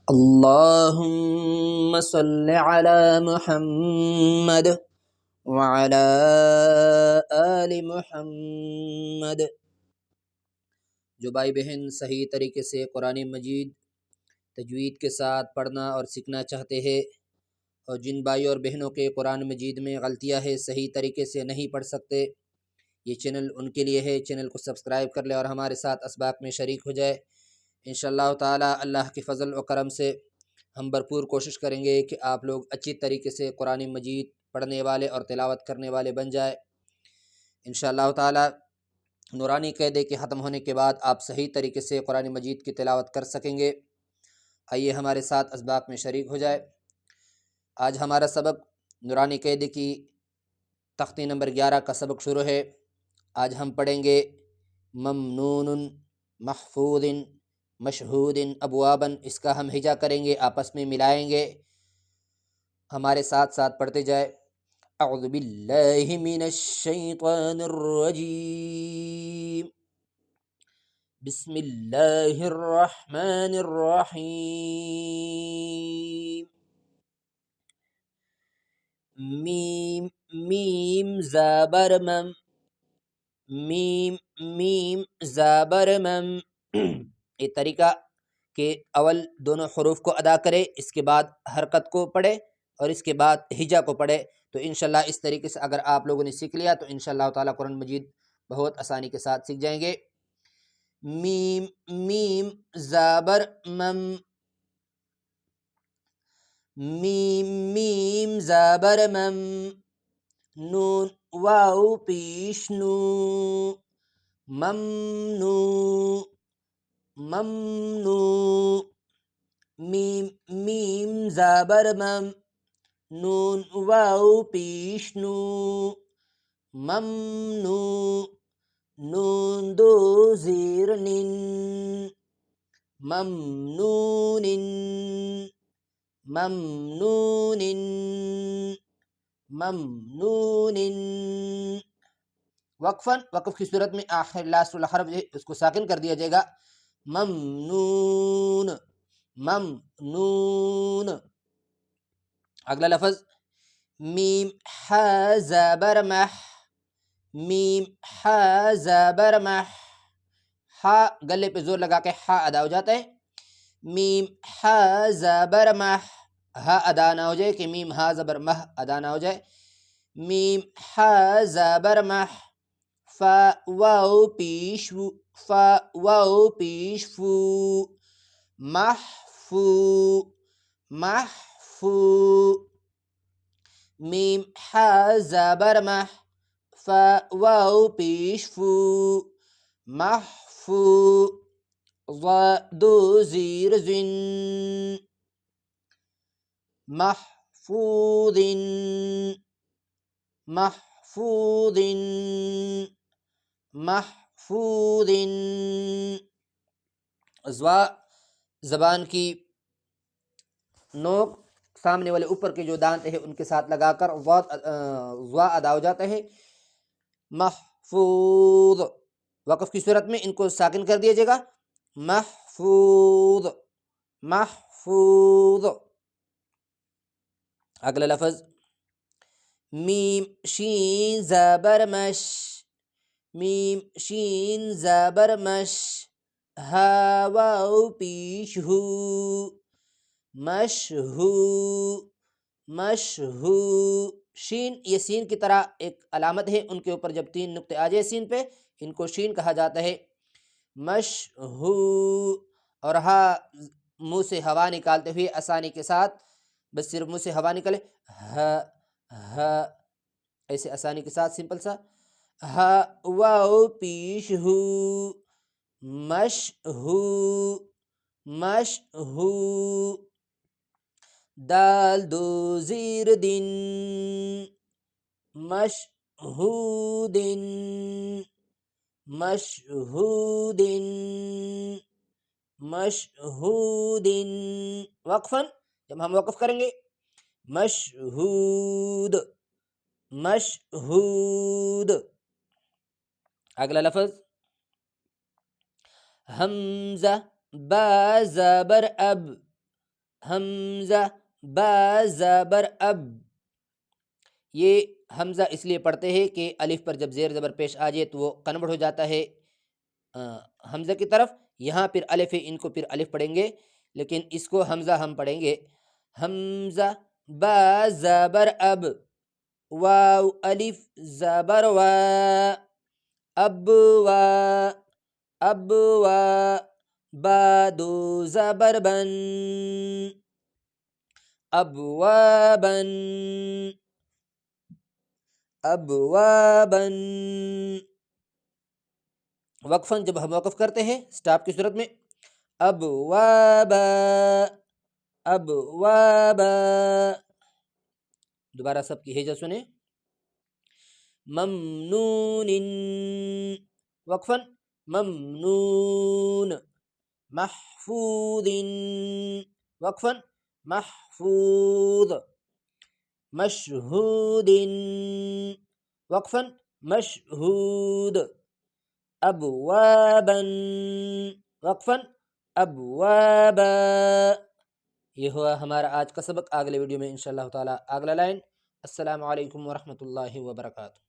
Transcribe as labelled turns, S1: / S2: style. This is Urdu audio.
S1: اللهم صل على محمد وعلى آل محمد۔ جو بھائی بہن صحیح طریقے سے قرآن مجید تجوید کے ساتھ پڑھنا اور سیکھنا چاہتے ہیں، اور جن بھائی اور بہنوں کے قرآن مجید میں غلطیاں ہیں، صحیح طریقے سے نہیں پڑھ سکتے، یہ چینل ان کے لیے ہے۔ چینل کو سبسکرائب کر لے اور ہمارے ساتھ اسباق میں شریک ہو جائے۔ انشاءاللہ تعالی اللہ کے فضل و کرم سے ہم بھرپور کوشش کریں گے کہ آپ لوگ اچھی طریقے سے قرآن مجید پڑھنے والے اور تلاوت کرنے والے بن جائے۔ انشاءاللہ تعالی نورانی قاعدے کے ختم ہونے کے بعد آپ صحیح طریقے سے قرآن مجید کی تلاوت کر سکیں گے۔ آئیے ہمارے ساتھ اسباق میں شریک ہو جائے۔ آج ہمارا سبق نورانی قاعدے کی تختی نمبر 11 کا سبق شروع ہے۔ آج ہم پڑھیں گے ممنون محفوظ مشہود ابوابا، اس کا ہم ہجا کریں گے، آپس میں ملائیں گے، ہمارے ساتھ ساتھ پڑھتے جائے۔ اعوذ باللہ من الشیطان الرجیم، بسم اللہ الرحمن الرحیم۔ میم میم زابر مم، میم میم زابر مم۔ یہ طریقہ کہ اول دونوں حروف کو ادا کرے، اس کے بعد حرکت کو پڑھے اور اس کے بعد ہجا کو پڑھے، تو انشاءاللہ اس طریقے سے اگر آپ لوگوں نے سیکھ لیا تو انشاءاللہ تعالی قرآن مجید بہت آسانی کے ساتھ سیکھ جائیں گے۔ میم میم زابر مم، میم میم زابر مم، نون واو پیش نو، ممنو ممنو، میم میم زابر مم، نون واو پیش نو، ممنو، نون دو زیر نن، ممنون ممنون ممنون۔ وقفاً، وقف کی صورت میں آخر لاسٹ والا حرف اس کو ساکن کر دیا جائے گا، ممنون ممنون۔ اگلا لفظ میم ح زبر مح، میم ح زبر مح، ہا گلے پہ زور لگا کے ہا ادا ہو جاتا ہے۔ میم ح زبر مح، ہا ادا نہ ہو جائے کہ میم ہا زبر مح ادا نہ ہو جائے۔ میم ح زبر مح، فا واو پیش وو، فا واو پیش فو، محفو محفو۔ میم ح زبر مح، فا واو پیش فو، محفو، ضا دو زیر زن، محفوظ محفوظ محفوظ۔ ضا زبان کی نوک سامنے والے اوپر کے جو دانت ہیں ان کے ساتھ لگا کر ضا ادا ہو جاتا ہے، محفوظ۔ وقف کی صورت میں ان کو ساکن کر دیا جائے گا، محفوظ محفوظ۔ اگلا لفظ میم شین زبر مش، میم شین زبر مش، ہا واو پیش ہو، مشہو مشہو۔ شین یہ سین کی طرح ایک علامت ہے، ان کے اوپر جب 3 نقطے آ جائے سین پہ ان کو شین کہا جاتا ہے، مشہو۔ اور ہا منہ سے ہوا نکالتے ہوئے آسانی کے ساتھ، بس صرف منہ سے ہوا نکلے، ہا ہا، ایسے آسانی کے ساتھ سمپل سا، ہا واو پیش ہو، مشہو مشہو۔ دال دو زیر دن، مشہود مشہود مشہود۔ وقفاً، جب ہم وقف کریں گے، مشہود مشہود۔ اگلا لفظ حمزہ با زبر اب، حمزہ با زبر اب، یہ حمزہ اس لیے پڑھتے ہیں کہ الف پر جب زیر زبر پیش آ جائے تو وہ کنورٹ ہو جاتا ہے حمزہ کی طرف. یہاں پھر الف ہے، ان کو پھر الف پڑھیں گے، لیکن اس کو حمزہ ہم پڑھیں گے. حمزہ با زبر اب، واو الف زبر وا، اب وا، اب وا، با دو زبر بن، ابوابن، ابوابن. وقفاً جب ہم وقف کرتے ہیں سٹاپ کی صورت میں، ابوابا، ابوابا. دوبارہ سب کی ہجا سنیں. ممنون، وقفاً ممنون. محفوظ، وقفاً محفوظ. مشہود، وقفاً مشہود. ابوابا، وقفاً ابوابا. یہ ہوا ہمارا آج کا سبق. اگلے ویڈیو میں انشاءاللہ تعالی اگلا لائن. السلام علیکم ورحمۃ اللہ وبرکاتہ.